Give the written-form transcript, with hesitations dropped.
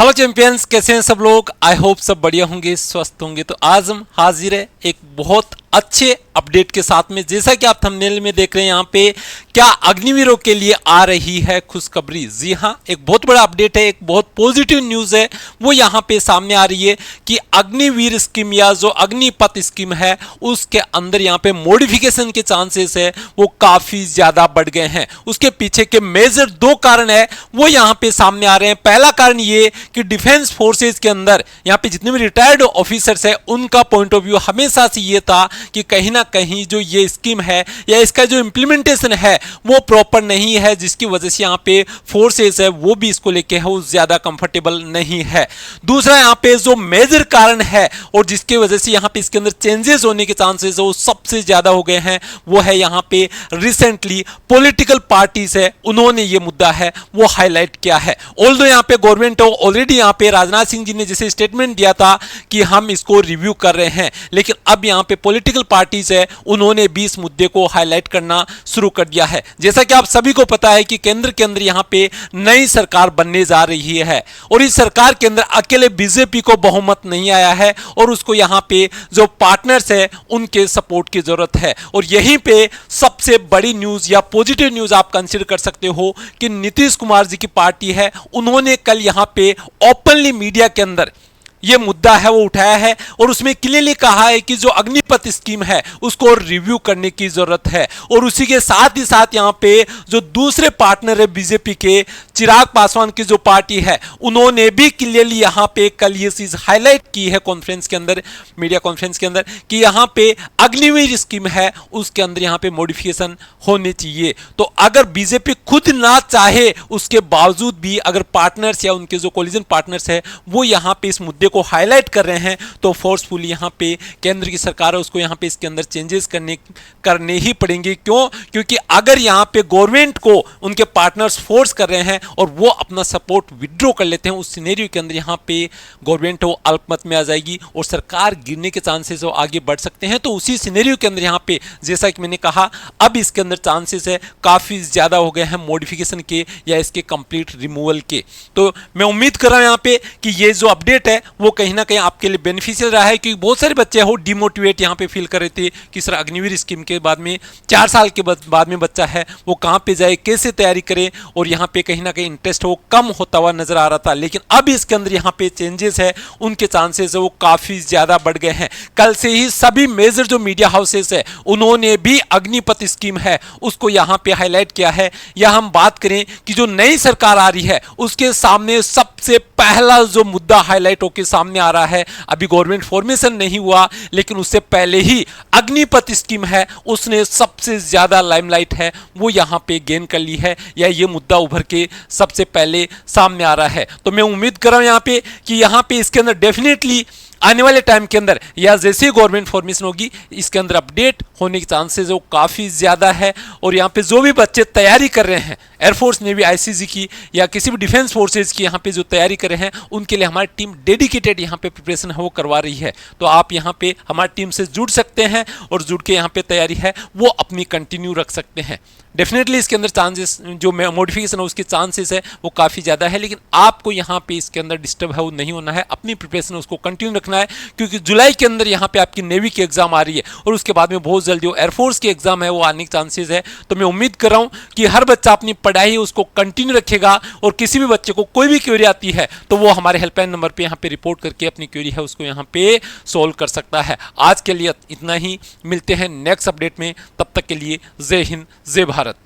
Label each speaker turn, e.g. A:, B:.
A: Hello champions, कैसे हैं सब लोग। आई होप सब बढ़िया होंगे, स्वस्थ होंगे। तो आज हम हाजिर है एक बहुत अच्छे अपडेट के साथ में। जैसा कि आप थंबनेल में देख रहे हैं यहाँ पे, क्या अग्निवीरों के लिए आ रही है खुशखबरी। जी हाँ, एक बहुत बड़ा अपडेट है, एक बहुत पॉजिटिव न्यूज है वो यहाँ पे सामने आ रही है कि अग्निवीर स्कीम या जो अग्निपथ स्कीम है उसके अंदर यहाँ पे मॉडिफिकेशन के चांसेस है वो काफी ज्यादा बढ़ गए हैं। उसके पीछे के मेजर दो कारण है वो यहाँ पे सामने आ रहे हैं। पहला कारण ये कि डिफेंस फोर्सेस के अंदर यहाँ पे जितने भी रिटायर्ड ऑफिसर्स है उनका पॉइंट ऑफ व्यू हमेशा से ये था कि कहीं ना कहीं जो ये स्कीम है या इसका जो इंप्लीमेंटेशन है वो प्रॉपर नहीं है, जिसकी वजह से यहाँ पे फोर्सेस है वो भी इसको लेके है वो ज्यादा कंफर्टेबल नहीं है। दूसरा यहाँ पे जो मेजर कारण है और जिसकी वजह से यहाँ पे इसके अंदर चेंजेस होने के चांसेस है वो सबसे ज्यादा हो गए हैं, वो है यहाँ पे रिसेंटली पॉलिटिकल पार्टीज है उन्होंने ये मुद्दा है वो हाईलाइट किया है। ऑल्दो यहाँ पे गवर्नमेंट ऑलरेडी यहाँ पे राजनाथ सिंह जी ने जैसे स्टेटमेंट दिया था कि हम इसको रिव्यू कर रहे हैं, लेकिन अब यहाँ पे पॉलिटिकल पार्टीज है उन्होंने भी इस मुद्दे को हाईलाइट करना शुरू कर दिया है। जैसा कि आप सभी को पता है कि केंद्र के अंदर यहाँ पे नई सरकार बनने जा रही है और इस सरकार के अंदर अकेले बीजेपी को बहुमत नहीं आया है और उसको यहाँ पे जो पार्टनर्स है उनके सपोर्ट की जरूरत है। और यहीं पे सबसे बड़ी न्यूज या पॉजिटिव न्यूज आप कंसीडर कर सकते हो कि नीतीश कुमार जी की पार्टी है उन्होंने कल यहाँ पे ओपनली मीडिया के अंदर ये मुद्दा है वो उठाया है और उसमें क्लियरली कहा है कि जो अग्निपथ स्कीम है उसको रिव्यू करने की जरूरत है। और उसी के साथ ही साथ यहाँ पे जो दूसरे पार्टनर है बीजेपी के, चिराग पासवान की जो पार्टी है, उन्होंने भी क्लियरली यहाँ पे कल ये चीज हाईलाइट की है कॉन्फ्रेंस के अंदर, मीडिया कॉन्फ्रेंस के अंदर, कि यहाँ पे अग्निवीर स्कीम है उसके अंदर यहाँ पे मॉडिफिकेशन होने चाहिए। तो अगर बीजेपी खुद ना चाहे उसके बावजूद भी अगर पार्टनर्स या उनके जो कोलिजन पार्टनर्स है वो यहाँ पे इस मुद्दे को हाईलाइट कर रहे हैं तो फोर्सफुली यहाँ पे केंद्र की सरकार है उसको यहाँ पे इसके अंदर चेंजेस करने ही पड़ेंगे। क्यों? क्योंकि अगर यहाँ पे गवर्नमेंट को उनके पार्टनर्स फोर्स कर रहे हैं और वो अपना सपोर्ट विड्रॉ कर लेते हैं, उस सिनेरियो के अंदर यहाँ पे गवर्नमेंट वो अल्पमत में आ जाएगी और सरकार गिरने के चांसेस वो आगे बढ़ सकते हैं। तो उसी सिनेरियो के अंदर यहाँ पे जैसा कि मैंने कहा अब इसके अंदर चांसेस है काफी ज्यादा हो गए हैं मॉडिफिकेशन के या इसके कंप्लीट रिमूवल के। तो मैं उम्मीद कर रहा हूं यहाँ पे कि ये जो अपडेट है वो कहीं ना कहीं आपके लिए बेनिफिशियल रहा है, क्योंकि बहुत सारे बच्चे हो डिमोटिवेट यहाँ पे फील कर रहे थे कि सर अग्निवीर स्कीम के बाद में 4 साल के बाद में बच्चा है वो कहाँ पे जाए, कैसे तैयारी करे, और यहाँ पे कहीं ना कहीं इंटरेस्ट वो कम होता हुआ नजर आ रहा था। लेकिन अब इसके अंदर यहाँ पे चेंजेस है, उनके चांसेस है वो काफी ज्यादा बढ़ गए हैं। कल से ही सभी मेजर जो मीडिया हाउसेस है उन्होंने भी अग्निपथ स्कीम है उसको यहाँ पे हाईलाइट किया है। या हम बात करें कि जो नई सरकार आ रही है उसके सामने सबसे पहला जो मुद्दा हाईलाइट होकर सामने आ रहा है, अभी गवर्नमेंट फॉर्मेशन नहीं हुआ लेकिन उससे पहले ही अग्निपथ स्कीम है उसने सबसे ज्यादा लाइमलाइट है वो यहां पे गेन कर ली है या ये मुद्दा उभर के सबसे पहले सामने आ रहा है। तो मैं उम्मीद कर रहा हूं यहां पे कि यहां पे इसके अंदर डेफिनेटली आने वाले टाइम के अंदर या जैसे ही गवर्नमेंट फॉर्मेशन होगी इसके अंदर अपडेट होने के चांसेस वो काफ़ी ज़्यादा है। और यहाँ पे जो भी बच्चे तैयारी कर रहे हैं एयरफोर्स नेवी आईसीजी की या किसी भी डिफेंस फोर्सेज की यहाँ पे जो तैयारी कर रहे हैं उनके लिए हमारी टीम डेडिकेटेड यहाँ पे प्रिपरेशन है वो करवा रही है। तो आप यहाँ पे हमारी टीम से जुड़ सकते हैं और जुड़ के यहाँ पे तैयारी है वो अपनी कंटिन्यू रख सकते हैं। डेफिनेटली इसके अंदर चांसेस जो मॉडिफिकेशन है उसके चांसेस है वो काफ़ी ज़्यादा है, लेकिन आपको यहाँ पे इसके अंदर डिस्टर्ब है वो नहीं होना है, अपनी प्रिपरेशन उसको कंटिन्यू रखना है। क्योंकि जुलाई के अंदर यहाँ पे आपकी नेवी की एग्जाम आ रही है और उसके बाद में बहुत जल्दी वो एयरफोर्स की एग्जाम है वो आने के चांसेस है। तो मैं उम्मीद कर रहा हूँ कि हर बच्चा अपनी पढ़ाई उसको कंटिन्यू रखेगा और किसी भी बच्चे को कोई भी क्वेरी आती है तो वो हमारे हेल्पलाइन नंबर पे यहाँ पे रिपोर्ट करके अपनी क्वेरी है उसको यहाँ पे सोल्व कर सकता है। आज के लिए इतना ही, मिलते हैं नेक्स्ट अपडेट में, तब तक के लिए जय हिंद जय भारत।